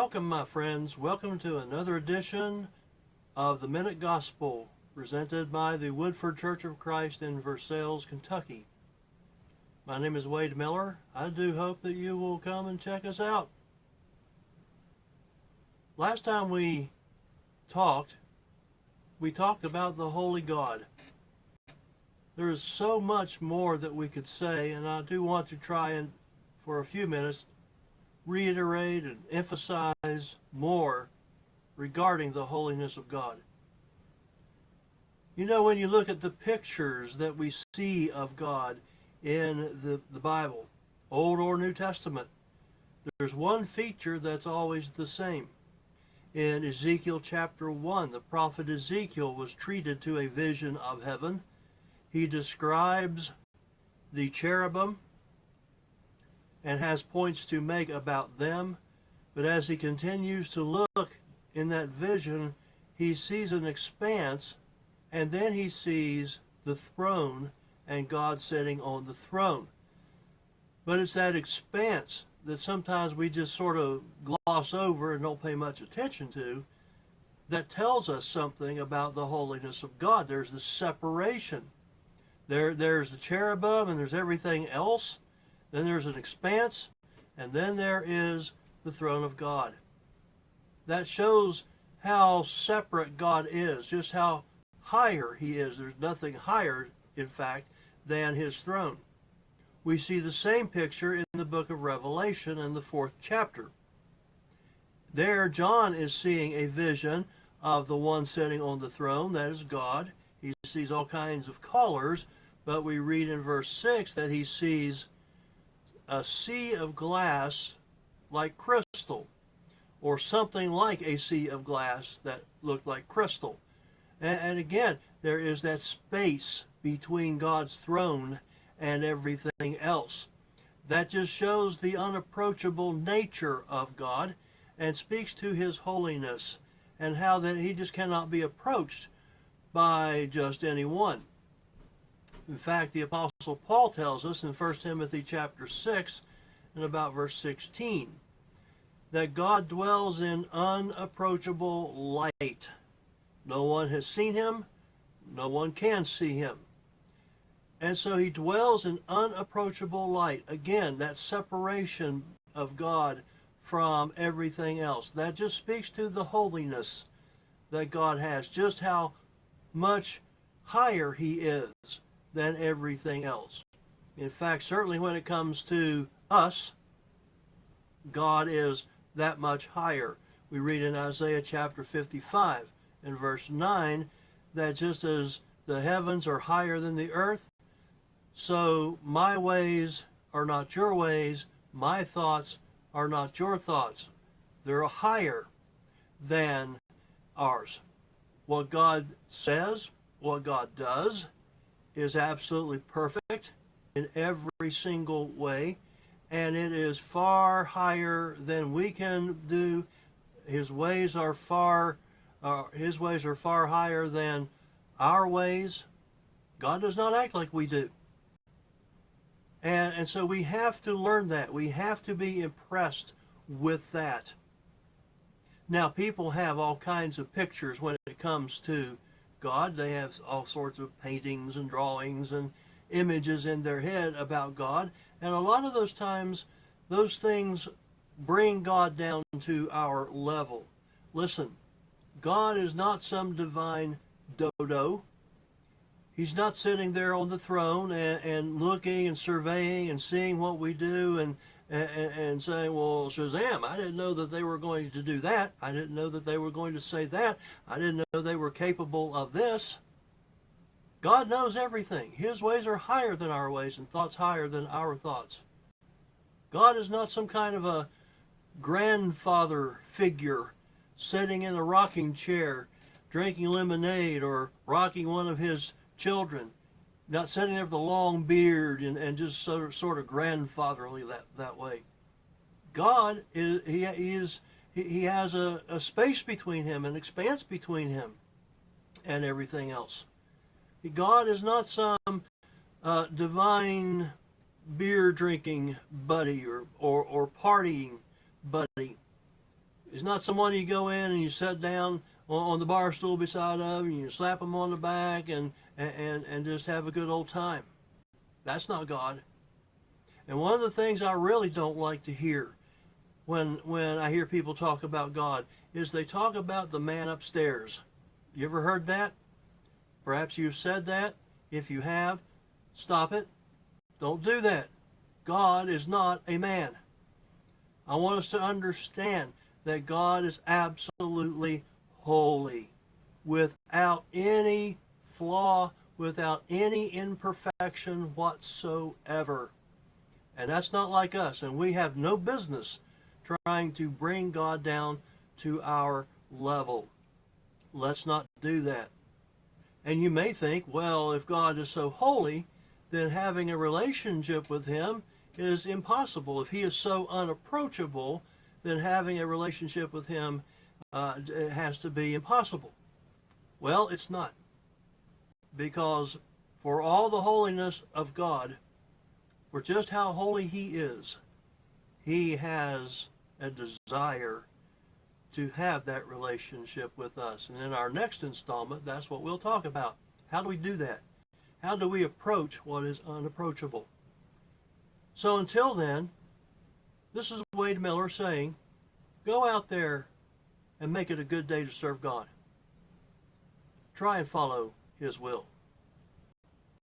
Welcome, my friends. Welcome to another edition of the Minute Gospel presented by the Woodford Church of Christ in Versailles, Kentucky. My name is Wayde Miller. I do hope that you will come and check us out. Last time we talked about the Holy God. There is so much more that we could say, and I do want to try and, for a few minutes, reiterate and emphasize more regarding the holiness of God. You know, when you look at the pictures that we see of God in the Bible, Old or New Testament, there's one feature that's always the same. In Ezekiel chapter 1, the prophet Ezekiel was treated to a vision of heaven. He describes the cherubim and has points to make about them. But as he continues to look in that vision, he sees an expanse, and then he sees the throne and God sitting on the throne. But it's that expanse that sometimes we just sort of gloss over and don't pay much attention to that tells us something about the holiness of God. There's the separation. There's the cherubim and there's everything else. Then there's an expanse, and then there is the throne of God. That shows how separate God is, just how higher he is. There's nothing higher, in fact, than his throne. We see the same picture in the book of Revelation in the 4th chapter. There, John is seeing a vision of the one sitting on the throne, that is God. He sees all kinds of colors, but we read in verse 6 that he sees a sea of glass like crystal, or something like a sea of glass that looked like crystal. And again, there is that space between God's throne and everything else. That just shows the unapproachable nature of God and speaks to his holiness and how that he just cannot be approached by just anyone. In fact, the Apostle Paul tells us in 1 Timothy chapter 6 and about verse 16 that God dwells in unapproachable light. No one has seen him, no one can see him. And so he dwells in unapproachable light. Again, that separation of God from everything else. That just speaks to the holiness that God has, just how much higher he is than everything else. In fact, certainly when it comes to us, God is that much higher. We read in Isaiah chapter 55 and verse 9 that just as the heavens are higher than the earth, so my ways are not your ways, my thoughts are not your thoughts. They're higher than ours. What God says, what God does, is absolutely perfect in every single way, and it is far higher than we can do. His ways are far higher than our ways. God does not act like we do. And so we have to learn that. We have to be impressed with that. Now, people have all kinds of pictures when it comes to God. They have all sorts of paintings and drawings and images in their head about God. And a lot of those times, those things bring God down to our level. Listen, God is not some divine dodo. He's not sitting there on the throne and looking and surveying and seeing what we do and saying, well, Shazam, I didn't know that they were going to do that. I didn't know that they were going to say that. I didn't know they were capable of this. God knows everything. His ways are higher than our ways and thoughts higher than our thoughts. God is not some kind of a grandfather figure sitting in a rocking chair, drinking lemonade or rocking one of his children, not sitting there with a long beard and just sort of grandfatherly that way. God he has a space between him, an expanse between him and everything else. God is not some divine beer drinking buddy or partying buddy. He's not someone you go in and you sit down on the bar stool beside of and you slap him on the back and just have a good old time. That's not God. And one of the things I really don't like to hear when I hear people talk about God is they talk about the man upstairs. You ever heard that? Perhaps you've said that. If you have, stop it. Don't do that. God is not a man. I want us to understand that God is absolutely holy, without any flaw, without any imperfection whatsoever. And that's not like us, and we have no business trying to bring God down to our level. Let's not do that. And you may think, well, if God is so holy, then having a relationship with him is impossible. If he is so unapproachable, then having a relationship with him has to be impossible. Well, it's not. Because for all the holiness of God, for just how holy he is, he has a desire to have that relationship with us. And in our next installment, that's what we'll talk about. How do we do that? How do we approach what is unapproachable? So until then, this is Wayde Miller saying, go out there and make it a good day to serve God. Try and follow his will.